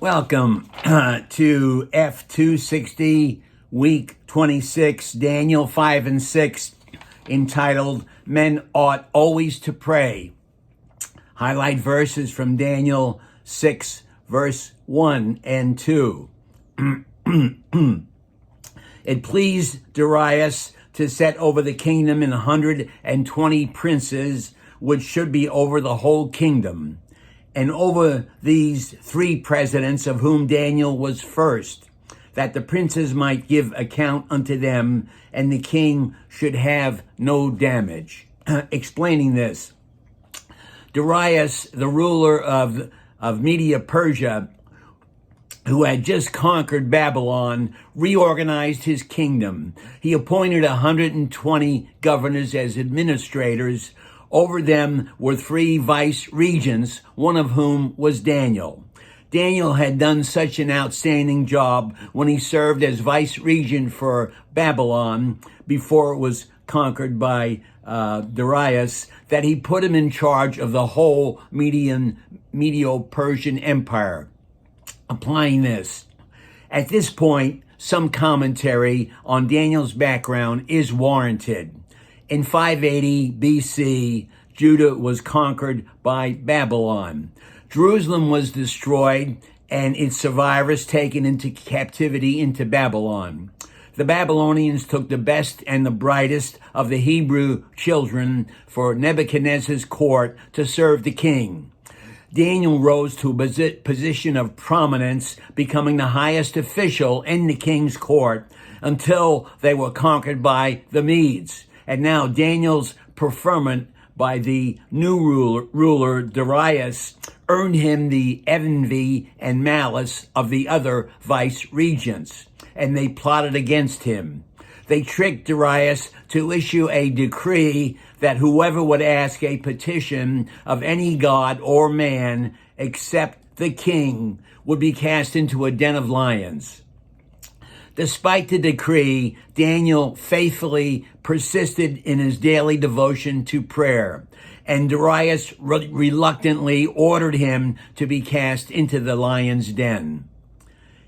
Welcome to F260, week 26, Daniel 5 and 6, entitled Men Ought Always to Pray. Highlight verses from Daniel 6, verse 1 and 2. It pleased Darius to set over the kingdom 120 princes, which should be over the whole kingdom, and over these 3 presidents, of whom Daniel was first, that the princes might give account unto them, and the king should have no damage. Explaining this, Darius, the ruler of Media Persia, who had just conquered Babylon, reorganized his kingdom. He appointed 120 governors as administrators. Over them were 3 vice regents, one of whom was Daniel. Daniel had done such an outstanding job when he served as vice regent for Babylon before it was conquered by Darius, that he put him in charge of the whole Medo-Persian Empire. Applying this, at this point, some commentary on Daniel's background is warranted. In 580 BC, Judah was conquered by Babylon. Jerusalem was destroyed and its survivors taken into captivity into Babylon. The Babylonians took the best and the brightest of the Hebrew children for Nebuchadnezzar's court to serve the king. Daniel rose to a position of prominence, becoming the highest official in the king's court until they were conquered by the Medes. And now Daniel's preferment by the new ruler Darius earned him the envy and malice of the other vice regents, and they plotted against him. They tricked Darius to issue a decree that whoever would ask a petition of any god or man except the king would be cast into a den of lions. Despite the decree, Daniel faithfully persisted in his daily devotion to prayer, and Darius reluctantly ordered him to be cast into the lion's den.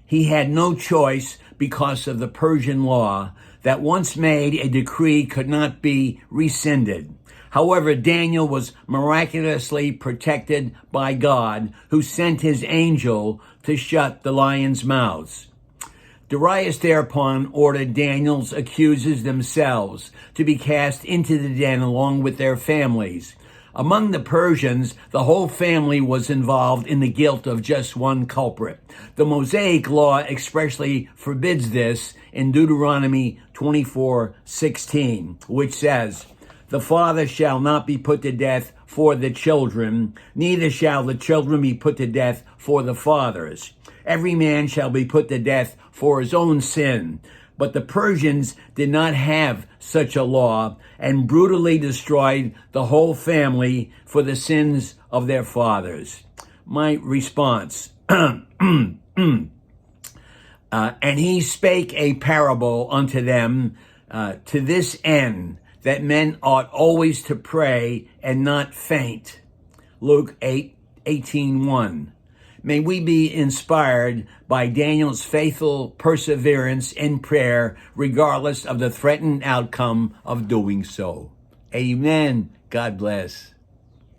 He had no choice because of the Persian law that once made, a decree could not be rescinded. However, Daniel was miraculously protected by God, who sent his angel to shut the lions' mouths. Darius thereupon ordered Daniel's accusers themselves to be cast into the den along with their families. Among the Persians, the whole family was involved in the guilt of just one culprit. The Mosaic law expressly forbids this in Deuteronomy 24:16, which says, "The father shall not be put to death for the children, neither shall the children be put to death for the fathers. Every man shall be put to death for his own sin." But the Persians did not have such a law and brutally destroyed the whole family for the sins of their fathers. My response, and he spake a parable unto them to this end, that men ought always to pray and not faint. Luke 18:1. May we be inspired by Daniel's faithful perseverance in prayer, regardless of the threatened outcome of doing so. Amen. God bless.